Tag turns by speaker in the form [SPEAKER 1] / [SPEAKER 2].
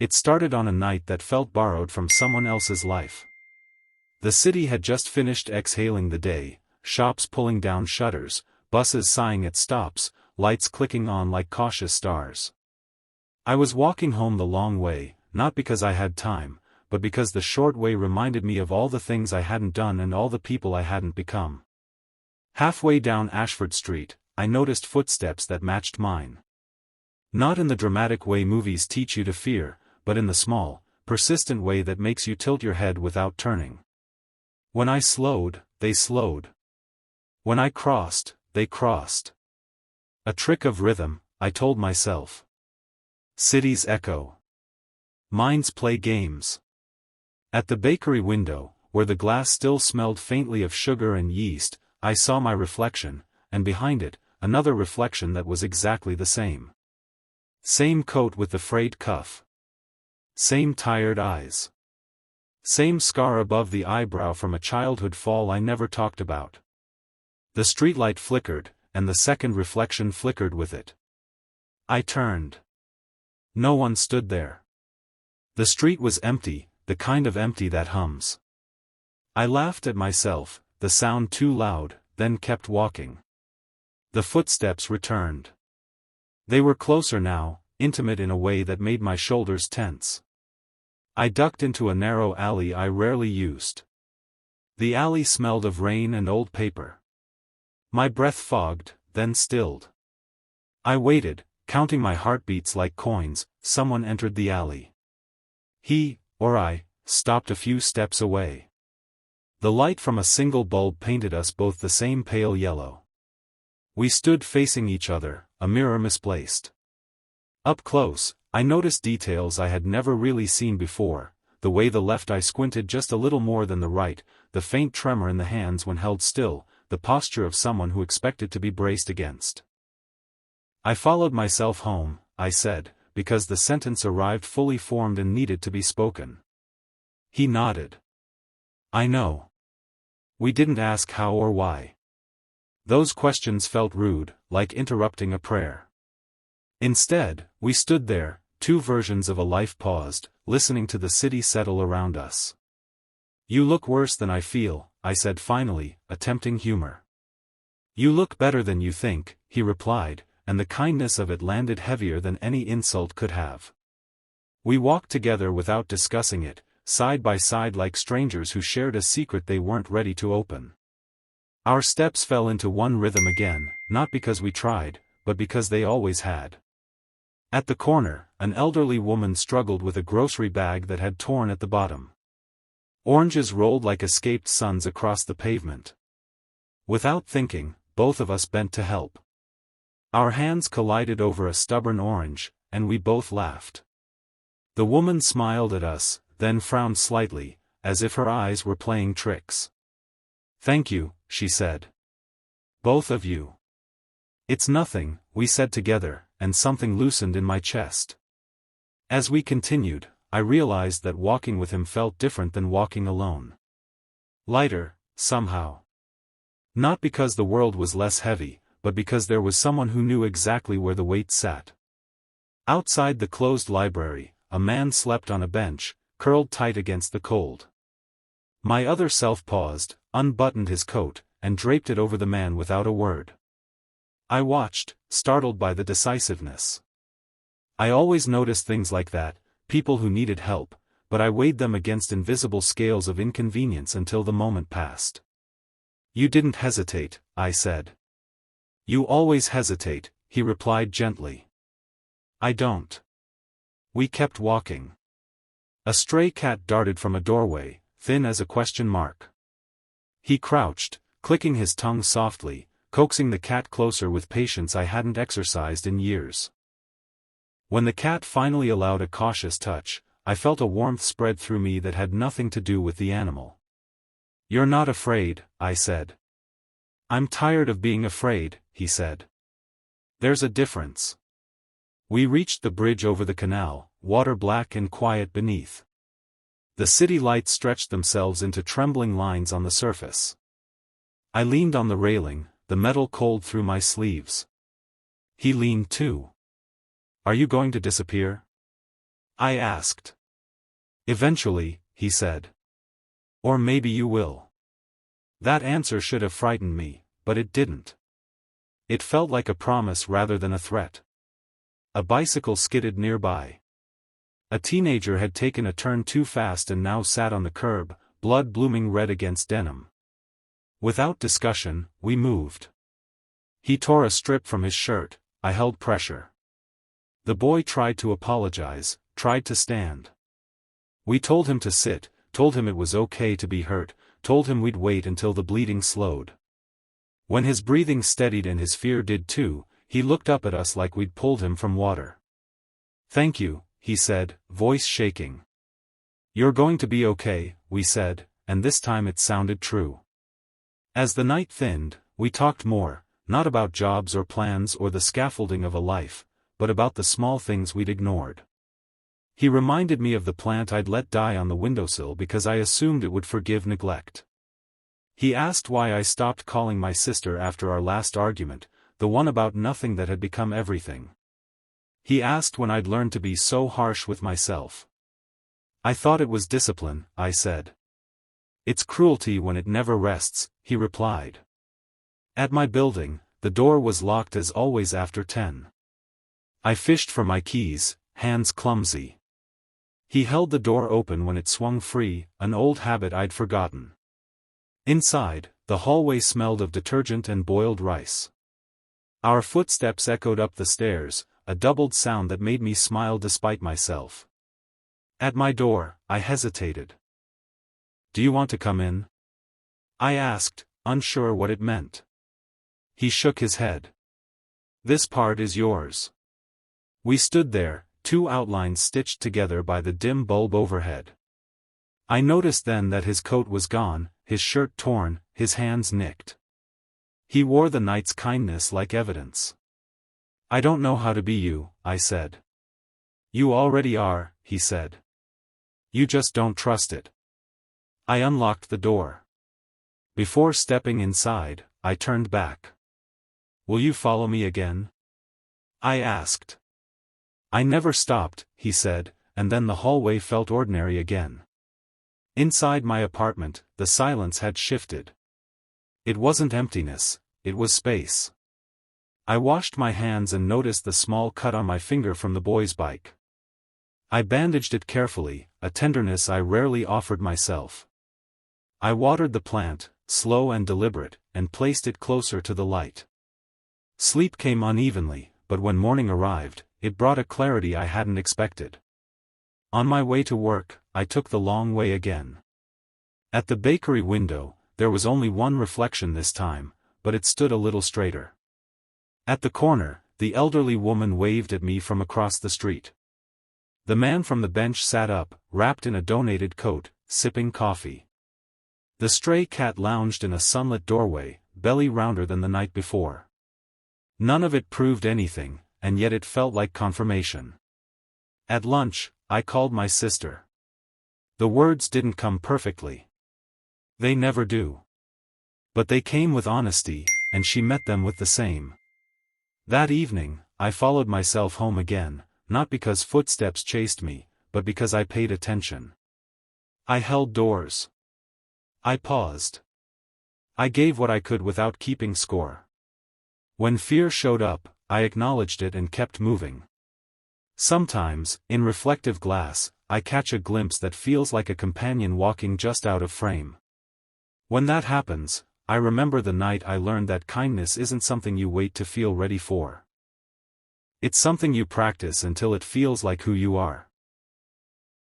[SPEAKER 1] It started on a night that felt borrowed from someone else's life. The city had just finished exhaling the day, shops pulling down shutters, buses sighing at stops, lights clicking on like cautious stars. I was walking home the long way, not because I had time, but because the short way reminded me of all the things I hadn't done and all the people I hadn't become. Halfway down Ashford Street, I noticed footsteps that matched mine. Not in the dramatic way movies teach you to fear, but in the small, persistent way that makes you tilt your head without turning. When I slowed, they slowed. When I crossed, they crossed. A trick of rhythm, I told myself. Cities echo. Minds play games. At the bakery window, where the glass still smelled faintly of sugar and yeast, I saw my reflection, and behind it, another reflection that was exactly the same. Same coat with the frayed cuff. Same tired eyes. Same scar above the eyebrow from a childhood fall I never talked about. The streetlight flickered, and the second reflection flickered with it. I turned. No one stood there. The street was empty, the kind of empty that hums. I laughed at myself, the sound too loud, then kept walking. The footsteps returned. They were closer now, intimate in a way that made my shoulders tense. I ducked into a narrow alley I rarely used. The alley smelled of rain and old paper. My breath fogged, then stilled. I waited, counting my heartbeats like coins. Someone entered the alley. He, or I, stopped a few steps away. The light from a single bulb painted us both the same pale yellow. We stood facing each other, a mirror misplaced. Up close, I noticed details I had never really seen before, the way the left eye squinted just a little more than the right, the faint tremor in the hands when held still, the posture of someone who expected to be braced against. I followed myself home, I said, because the sentence arrived fully formed and needed to be spoken. He nodded. I know. We didn't ask how or why. Those questions felt rude, like interrupting a prayer. Instead, we stood there, two versions of a life paused, listening to the city settle around us. You look worse than I feel, I said finally, attempting humor. You look better than you think, he replied, and the kindness of it landed heavier than any insult could have. We walked together without discussing it, side by side like strangers who shared a secret they weren't ready to open. Our steps fell into one rhythm again, not because we tried, but because they always had. At the corner, an elderly woman struggled with a grocery bag that had torn at the bottom. Oranges rolled like escaped suns across the pavement. Without thinking, both of us bent to help. Our hands collided over a stubborn orange, and we both laughed. The woman smiled at us, then frowned slightly, as if her eyes were playing tricks. Thank you, she said. Both of you. It's nothing, we said together, and something loosened in my chest. As we continued, I realized that walking with him felt different than walking alone. Lighter, somehow. Not because the world was less heavy, but because there was someone who knew exactly where the weight sat. Outside the closed library, a man slept on a bench, curled tight against the cold. My other self paused, unbuttoned his coat, and draped it over the man without a word. I watched, startled by the decisiveness. I always noticed things like that, people who needed help, but I weighed them against invisible scales of inconvenience until the moment passed. You didn't hesitate, I said. You always hesitate, he replied gently. I don't. We kept walking. A stray cat darted from a doorway, thin as a question mark. He crouched, clicking his tongue softly, coaxing the cat closer with patience I hadn't exercised in years. When the cat finally allowed a cautious touch, I felt a warmth spread through me that had nothing to do with the animal. You're not afraid, I said. I'm tired of being afraid, he said. There's a difference. We reached the bridge over the canal, water black and quiet beneath. The city lights stretched themselves into trembling lines on the surface. I leaned on the railing, the metal cold through my sleeves. He leaned too. Are you going to disappear? I asked. Eventually, he said. Or maybe you will. That answer should have frightened me, but it didn't. It felt like a promise rather than a threat. A bicycle skidded nearby. A teenager had taken a turn too fast and now sat on the curb, blood blooming red against denim. Without discussion, we moved. He tore a strip from his shirt. I held pressure. The boy tried to apologize, tried to stand. We told him to sit, told him it was okay to be hurt, told him we'd wait until the bleeding slowed. When his breathing steadied and his fear did too, he looked up at us like we'd pulled him from water. "Thank you," he said, voice shaking. "You're going to be okay," we said, and this time it sounded true. As the night thinned, we talked more, not about jobs or plans or the scaffolding of a life, but about the small things we'd ignored. He reminded me of the plant I'd let die on the windowsill because I assumed it would forgive neglect. He asked why I stopped calling my sister after our last argument, the one about nothing that had become everything. He asked when I'd learned to be so harsh with myself. I thought it was discipline, I said. It's cruelty when it never rests, he replied. At my building, the door was locked as always after 10. I fished for my keys, hands clumsy. He held the door open when it swung free, an old habit I'd forgotten. Inside, the hallway smelled of detergent and boiled rice. Our footsteps echoed up the stairs, a doubled sound that made me smile despite myself. At my door, I hesitated. "Do you want to come in?" I asked, unsure what it meant. He shook his head. "This part is yours." We stood there, two outlines stitched together by the dim bulb overhead. I noticed then that his coat was gone, his shirt torn, his hands nicked. He wore the night's kindness like evidence. "I don't know how to be you," I said. "You already are," he said. "You just don't trust it." I unlocked the door. Before stepping inside, I turned back. "Will you follow me again?" I asked. I never stopped, he said, and then the hallway felt ordinary again. Inside my apartment, the silence had shifted. It wasn't emptiness, it was space. I washed my hands and noticed the small cut on my finger from the boy's bike. I bandaged it carefully, a tenderness I rarely offered myself. I watered the plant, slow and deliberate, and placed it closer to the light. Sleep came unevenly, but when morning arrived, it brought a clarity I hadn't expected. On my way to work, I took the long way again. At the bakery window, there was only one reflection this time, but it stood a little straighter. At the corner, the elderly woman waved at me from across the street. The man from the bench sat up, wrapped in a donated coat, sipping coffee. The stray cat lounged in a sunlit doorway, belly rounder than the night before. None of it proved anything, and yet it felt like confirmation. At lunch, I called my sister. The words didn't come perfectly. They never do. But they came with honesty, and she met them with the same. That evening, I followed myself home again, not because footsteps chased me, but because I paid attention. I held doors. I paused. I gave what I could without keeping score. When fear showed up, I acknowledged it and kept moving. Sometimes, in reflective glass, I catch a glimpse that feels like a companion walking just out of frame. When that happens, I remember the night I learned that kindness isn't something you wait to feel ready for. It's something you practice until it feels like who you are.